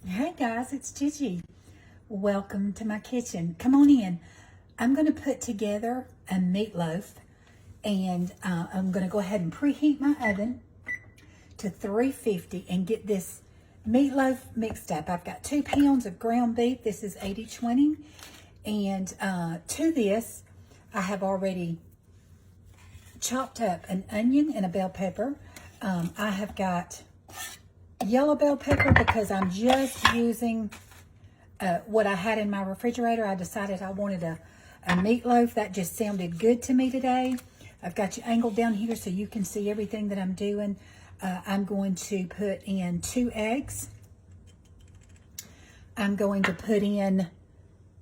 Hey guys, it's Gigi. Welcome to my kitchen. Come on in. I'm going to put together a meatloaf and I'm going to go ahead and preheat my oven to 350 and get this meatloaf mixed up. I've got 2 pounds of ground beef. This is 80/20. And to this, I have already chopped up an onion and a bell pepper. I have got yellow bell pepper because I'm just using what I had in my refrigerator. I decided I wanted a meatloaf. That just sounded good to me today. I've got you angled down here so you can see everything that I'm doing. I'm going to put in 2 eggs. I'm going to put in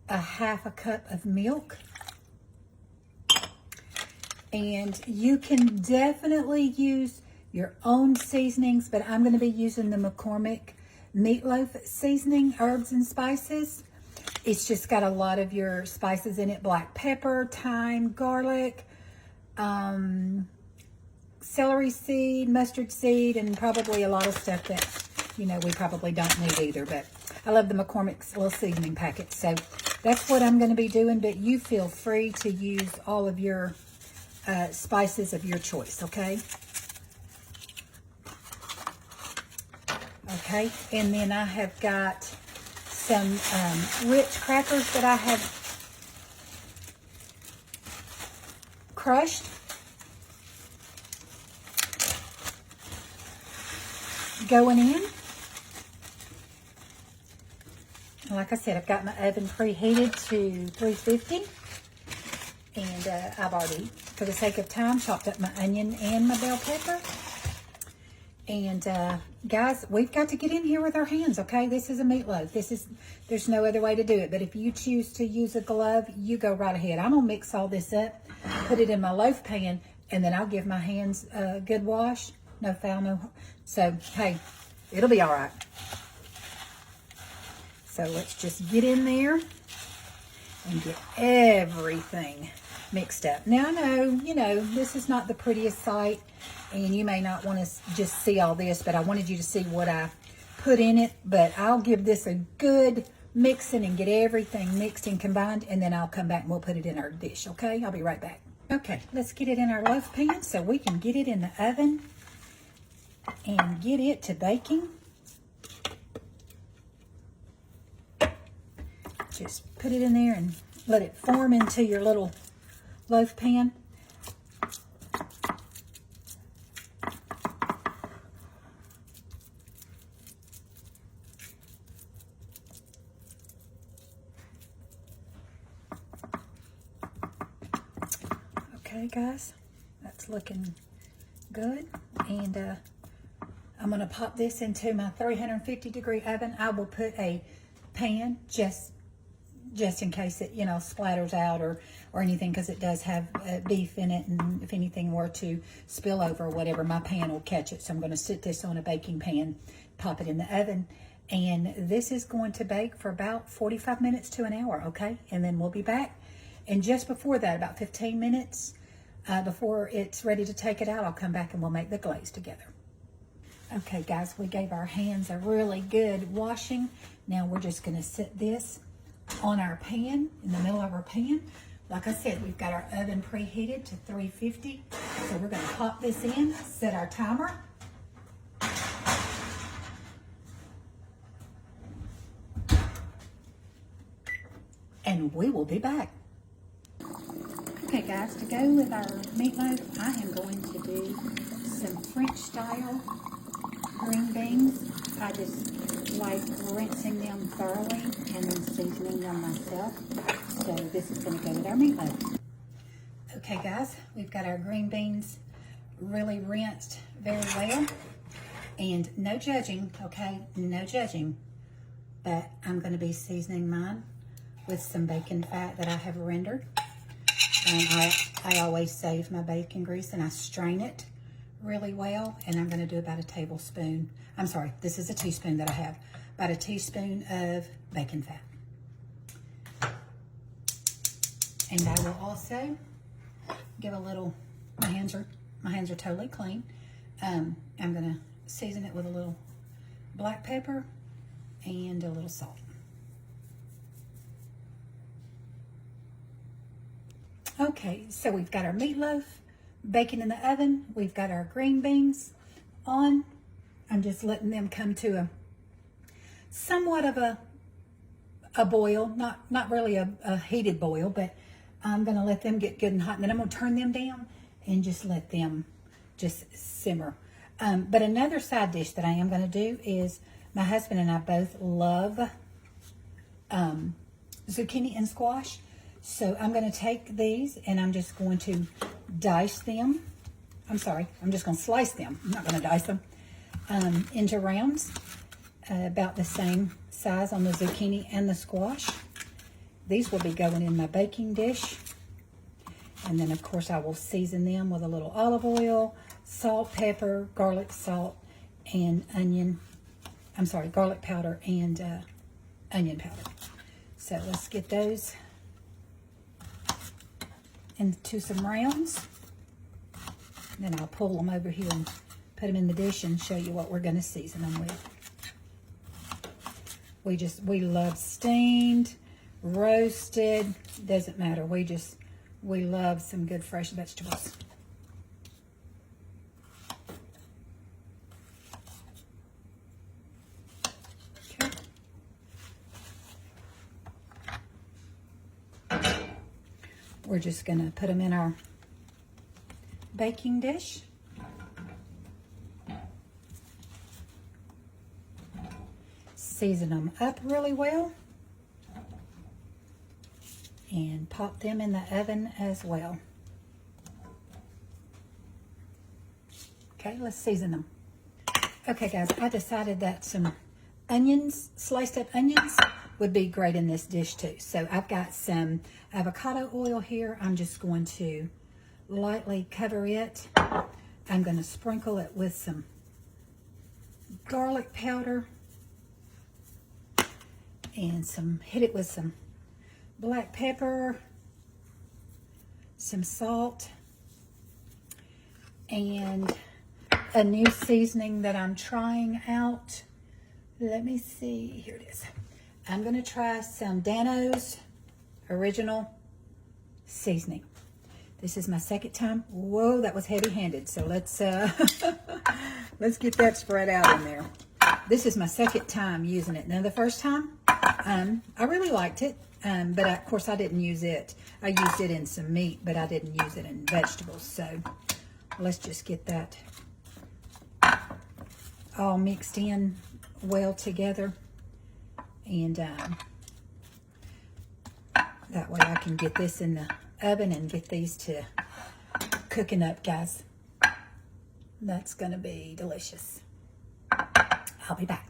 a 1/2 cup of milk. And you can definitely use your own seasonings, but I'm going to be using the McCormick meatloaf seasoning, herbs and spices. It's just got a lot of your spices in it: black pepper, thyme, garlic, celery seed, mustard seed, and probably a lot of stuff that, we probably don't need either. But I love the McCormick's little seasoning packet. So that's what I'm going to be doing, but you feel free to use all of your spices of your choice, okay? Okay, and then I have got some Ritz crackers that I have crushed. Going in. Like I said, I've got my oven preheated to 350. And I've already, for the sake of time, chopped up my onion and my bell pepper. And guys, we've got to get in here with our hands, okay? This is a meatloaf. There's no other way to do it. But if you choose to use a glove, you go right ahead. I'm gonna mix all this up, put it in my loaf pan, and then I'll give my hands a good wash. No foul, no. So, hey, it'll be all right. So let's just get in there and get everything mixed up. Now I know, this is not the prettiest sight, and you may not want to just see all this, but I wanted you to see what I put in it. But I'll give this a good mixing and get everything mixed and combined, and then I'll come back and we'll put it in our dish, okay? I'll be right back. Okay, let's get it in our loaf pan so we can get it in the oven and get it to baking. Just put it in there and let it form into your little loaf pan. Okay, guys, that's looking good. And I'm going to pop this into my 350-degree oven. I will put a pan just in case it, splatters out or anything, because it does have beef in it, and if anything were to spill over or whatever, my pan will catch it. So I'm going to sit this on a baking pan, pop it in the oven, and this is going to bake for about 45 minutes to an hour, okay? And then we'll be back. And just before that, about 15 minutes before it's ready to take it out, I'll come back and we'll make the glaze together. Okay, guys, we gave our hands a really good washing. Now we're just going to sit this on our pan, in the middle of our pan. Like I said, we've got our oven preheated to 350. So we're going to pop this in, set our timer. And we will be back. Okay, guys, to go with our meatloaf, I am going to do some French style green beans. I just like rinsing them thoroughly and then seasoning them myself. So this is going to go with our meatloaf. Okay, guys, we've got our green beans really rinsed very well. And no judging, okay? No judging. But I'm going to be seasoning mine with some bacon fat that I have rendered. And I always save my bacon grease and I strain it really well. And I'm going to do about a tablespoon. I'm sorry, this is a teaspoon that I have. About a teaspoon of bacon fat. And I will also give a little, my hands are totally clean. I'm going to season it with a little black pepper and a little salt. Okay, so we've got our meatloaf baking in the oven. We've got our green beans on. I'm just letting them come to a somewhat of a boil, not really a heated boil, but I'm gonna let them get good and hot, and then I'm gonna turn them down and just let them just simmer. But another side dish that I am gonna do is, my husband and I both love zucchini and squash. So I'm gonna take these and I'm just going to dice them. I'm sorry, I'm just gonna slice them. I'm not gonna dice them into rounds, about the same size on the zucchini and the squash. These will be going in my baking dish. And then of course I will season them with a little olive oil, salt, pepper, garlic salt, and garlic powder and onion powder. So let's get those into some rounds. Then I'll pull them over here and put them in the dish and show you what we're gonna season them with. We love steamed, roasted, doesn't matter. We love some good fresh vegetables. Okay. We're just gonna put them in our baking dish. Season them up really well and pop them in the oven as well. Okay, let's season them. Okay guys, I decided that some onions, sliced up onions, would be great in this dish too. So I've got some avocado oil here. I'm just going to lightly cover it. I'm going to sprinkle it with some garlic powder and hit it with some black pepper, some salt, and a new seasoning that I'm trying out. Let me see, here it is. I'm gonna try some Dano's original seasoning. This is my second time. Whoa, that was heavy-handed. So let's let's get that spread out in there. This is my second time using it. Now the first time, I really liked it, but of course I didn't use it. I used it in some meat, but I didn't use it in vegetables. So let's just get that all mixed in well together, and that way I can get this in the oven and get these to cooking up, guys. That's gonna be delicious. I'll be back.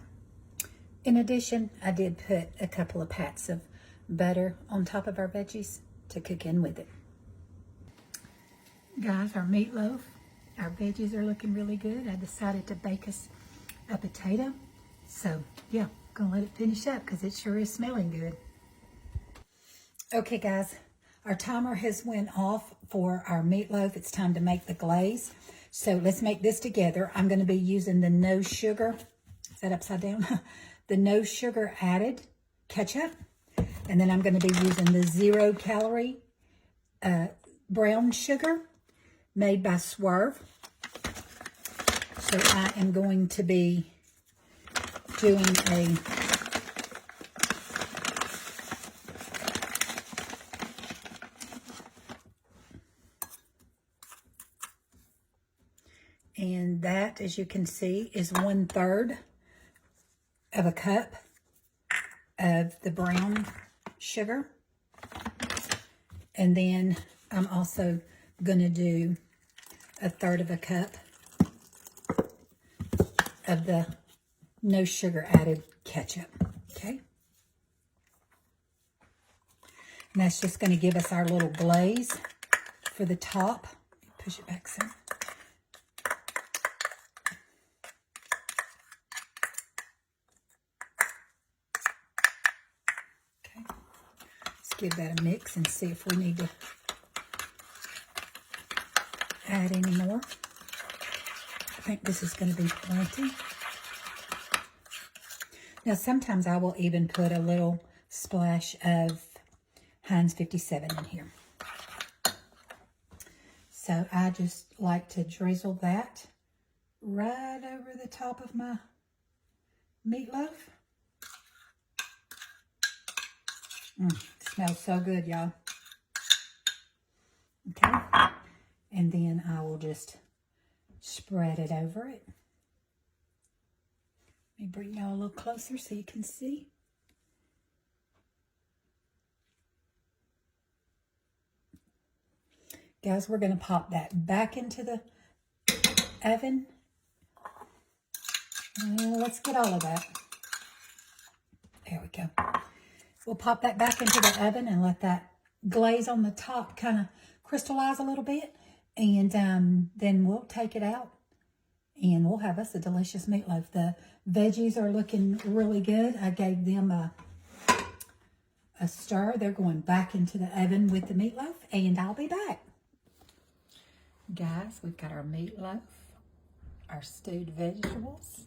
In addition, I did put a couple of pats of butter on top of our veggies to cook in with it. Guys, our meatloaf, our veggies are looking really good. I decided to bake us a potato. So yeah, gonna let it finish up because it sure is smelling good. Okay guys, our timer has went off for our meatloaf. It's time to make the glaze. So let's make this together. I'm gonna be using the no sugar, is that upside down? The no sugar added ketchup. And then I'm gonna be using the 0 calorie brown sugar made by Swerve. So I am going to be doing and that, as you can see, is 1/3 of a cup of the brown sugar. And then I'm also going to do 1/3 of a cup of the no sugar added ketchup. Okay. And that's just going to give us our little glaze for the top. Push it back some. Okay. Let's give that a mix and see if we need to add any more. I think this is going to be plenty. Now, sometimes I will even put a little splash of Heinz 57 in here. So I just like to drizzle that right over the top of my meatloaf. Smells so good, y'all. Okay. And then I will just spread it over it. Let me bring y'all a little closer so you can see. Guys, we're going to pop that back into the oven. Let's get all of that. There we go. We'll pop that back into the oven and let that glaze on the top kind of crystallize a little bit. And then we'll take it out and we'll have us a delicious meatloaf. The veggies are looking really good. I gave them a stir. They're going back into the oven with the meatloaf, and I'll be back. Guys, we've got our meatloaf, our stewed vegetables,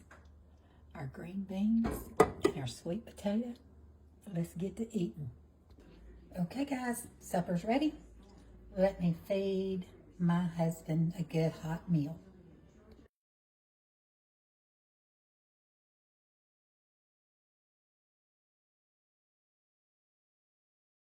our green beans, and our sweet potato. Let's get to eating. Okay, guys, supper's ready. Let me feed my husband a good hot meal.